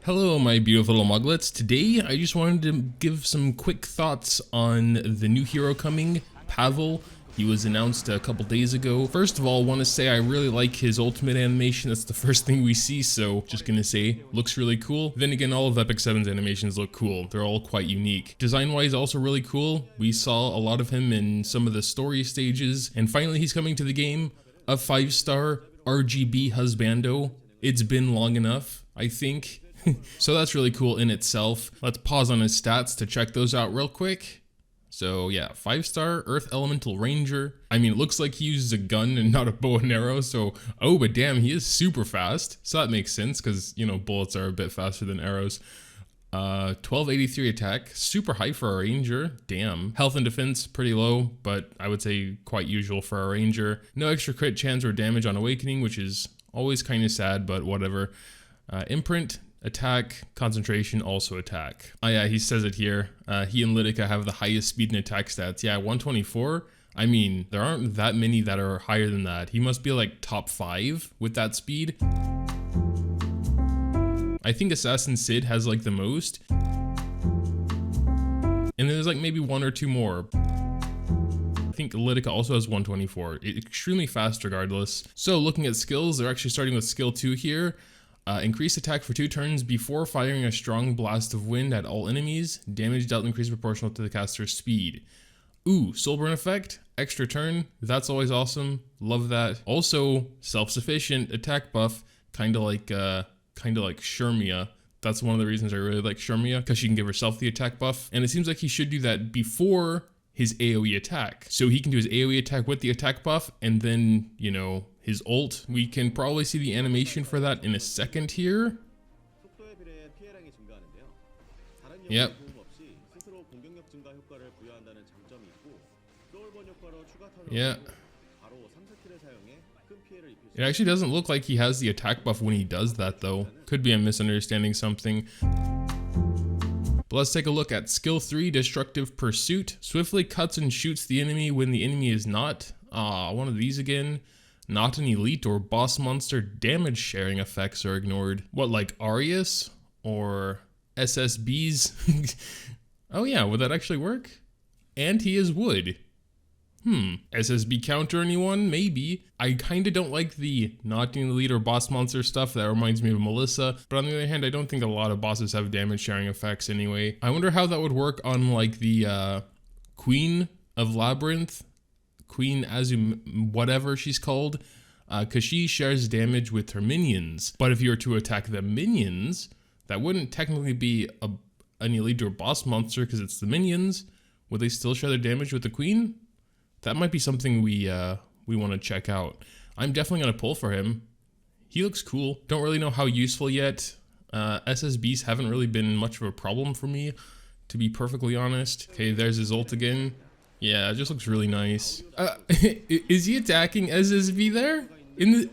Hello my beautiful little muglets. Today I just wanted to give some quick thoughts on the new hero coming, PAVEL. He was announced a couple days ago. First of all, I want to say I really like his ultimate animation. That's the first thing we see, so just gonna say, looks really cool. Then again, all of Epic 7's animations look cool. They're all quite unique. Design-wise, also really cool. We saw a lot of him in some of the story stages, and finally he's coming to the game. A 5-star RGB husbando. It's been long enough, I think. So that's really cool in itself. Let's pause on his stats to check those out real quick. So yeah, 5-star Earth Elemental Ranger. I mean, it looks like he uses a gun and not a bow and arrow, so, oh, but damn, he is super fast. So that makes sense, because, you know, bullets are a bit faster than arrows. 1283 attack, super high for a ranger, damn. Health and defense, pretty low, but I would say quite usual for a ranger. No extra crit chance or damage on awakening, which is always kind of sad, but whatever. Imprint, attack, concentration, also attack. Oh yeah, he says it here. He and Lytica have the highest speed and attack stats. Yeah, 124. I mean, there aren't that many that are higher than that. He must be like top 5 with that speed. I think Assassin Sid has like the most. And there's like maybe 1 or 2 more. I think Lytica also has 124. Extremely fast regardless. So looking at skills, they're actually starting with skill 2 here. Increase attack for 2 turns before firing a strong blast of wind at all enemies. Damage dealt increased proportional to the caster's speed. Ooh, Soulburn effect, extra turn. That's always awesome. Love that. Also, self-sufficient attack buff, kind of like Shermia. That's one of the reasons I really like Shermia, because she can give herself the attack buff. And it seems like he should do that before his AoE attack. So he can do his AoE attack with the attack buff, and then, you know, his ult. We can probably see the animation for that in a second here. Yep. Yeah. It actually doesn't look like he has the attack buff when he does that though. Could be I'm misunderstanding something. But let's take a look at skill 3, Destructive Pursuit. Swiftly cuts and shoots the enemy when the enemy is not. One of these again. Not an elite or boss monster damage sharing effects are ignored. What, like Arius or SSBs? Oh yeah, would that actually work? And he is wood. SSB counter anyone? Maybe. I kinda don't like the not an elite or boss monster stuff. That reminds me of Melissa. But on the other hand, I don't think a lot of bosses have damage sharing effects anyway. I wonder how that would work on like the Queen of Labyrinth. Queen Azum, whatever she's called, because she shares damage with her minions. But if you were to attack the minions, that wouldn't technically be an elite or boss monster because it's the minions. Would they still share their damage with the queen? That might be something we want to check out. I'm definitely gonna pull for him. He looks cool. Don't really know how useful yet. SSBs haven't really been much of a problem for me, to be perfectly honest. Okay, there's his ult again. Yeah, it just looks really nice. Is he attacking SSB there? In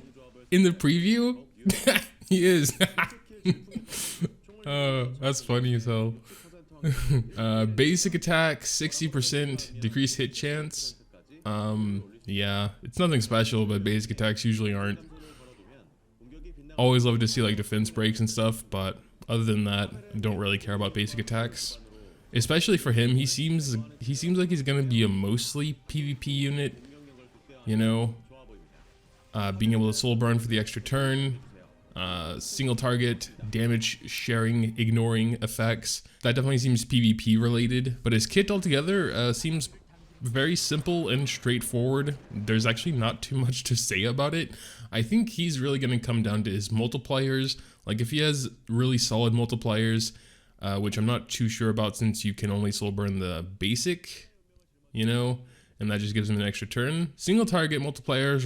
the preview? He is. That's funny as hell. Basic attack, 60% decreased hit chance. Yeah, it's nothing special, but basic attacks usually aren't. Always love to see like defense breaks and stuff, but other than that, I don't really care about basic attacks. Especially for him, he seems like he's gonna be a mostly PvP unit, you know, being able to soul burn for the extra turn, single target, damage sharing, ignoring effects. That definitely seems PvP related, but his kit altogether seems very simple and straightforward. There's actually not too much to say about it. I think he's really gonna come down to his multipliers. Like if he has really solid multipliers, which I'm not too sure about since you can only soul burn the basic, you know, and that just gives him an extra turn. Single target multipliers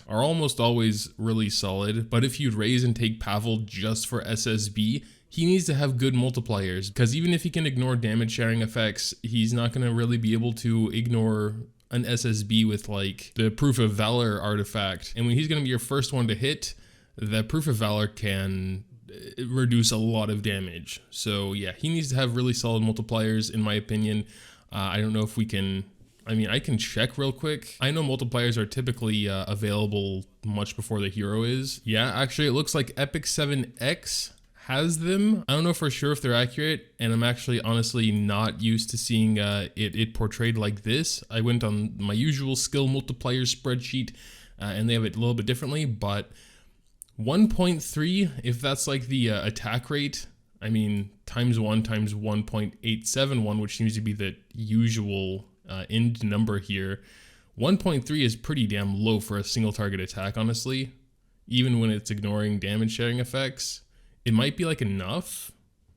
are almost always really solid, but if you'd raise and take PAVEL just for SSB, he needs to have good multipliers, because even if he can ignore damage sharing effects, he's not going to really be able to ignore an SSB with like the Proof of Valor artifact. And when he's going to be your first one to hit, the Proof of Valor can reduce a lot of damage. So yeah, he needs to have really solid multipliers in my opinion. I don't know if we can, I mean, I can check real quick. I know multipliers are typically available much before the hero is. Yeah, actually it looks like Epic 7X has them. I don't know for sure if they're accurate, and I'm actually honestly not used to seeing it portrayed like this. I went on my usual skill multiplier spreadsheet, and they have it a little bit differently, but 1.3, if that's like the attack rate, I mean, times 1 times 1.871, which seems to be the usual end number here. 1.3 is pretty damn low for a single target attack, honestly. Even when it's ignoring damage sharing effects. It might be like enough,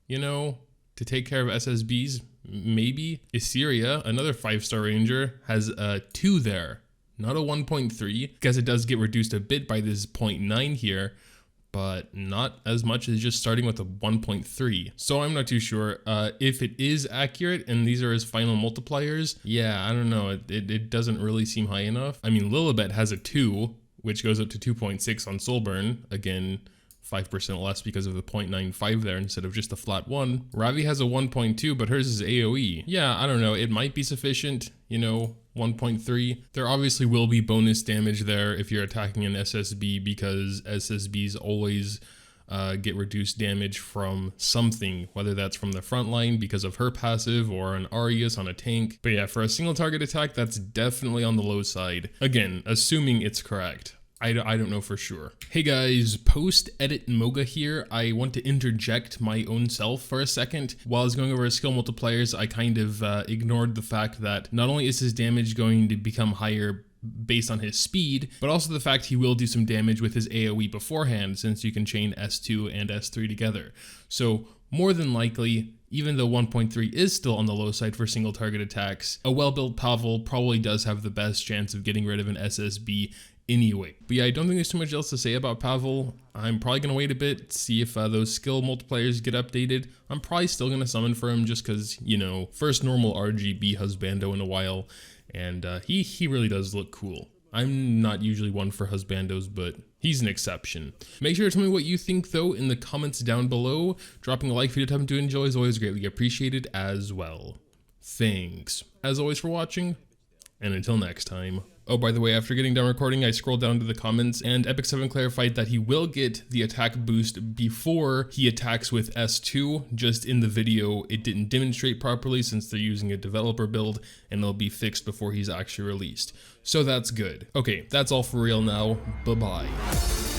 you know, to take care of SSBs, maybe. Issyria, another 5-star ranger, has a 2 there, not a 1.3, because it does get reduced a bit by this 0.9 here, but not as much as just starting with a 1.3. So I'm not too sure if it is accurate and these are his final multipliers. Yeah, I don't know, it doesn't really seem high enough. I mean, Lilibet has a 2, which goes up to 2.6 on Soulburn, again, 5% less because of the 0.95 there instead of just a flat 1. Ravi has a 1.2, but hers is AoE. Yeah, I don't know, it might be sufficient, you know, 1.3. There obviously will be bonus damage there if you're attacking an SSB because SSBs always get reduced damage from something, whether that's from the front line because of her passive or an Arius on a tank. But yeah, for a single target attack, that's definitely on the low side. Again, assuming it's correct. I don't know for sure. Hey guys, post-edit Moga here. I want to interject my own self for a second. While I was going over his skill multipliers, I kind of ignored the fact that not only is his damage going to become higher based on his speed, but also the fact he will do some damage with his AoE beforehand, since you can chain S2 and S3 together. So more than likely, even though 1.3 is still on the low side for single target attacks, a well-built Pavel probably does have the best chance of getting rid of an SSB anyway. But yeah, I don't think there's too much else to say about Pavel. I'm probably going to wait a bit, see if those skill multipliers get updated. I'm probably still going to summon for him just because, you know, first normal RGB husbando in a while, and he really does look cool. I'm not usually one for husbandos, but he's an exception. Make sure to tell me what you think though in the comments down below. Dropping a like if you happen to enjoy is always greatly appreciated as well. Thanks, as always, for watching, and until next time. Oh, by the way, after getting done recording, I scrolled down to the comments, and Epic7 clarified that he will get the attack boost before he attacks with S2. Just in the video, it didn't demonstrate properly since they're using a developer build, and it'll be fixed before he's actually released. So that's good. Okay, that's all for real now. Bye-bye.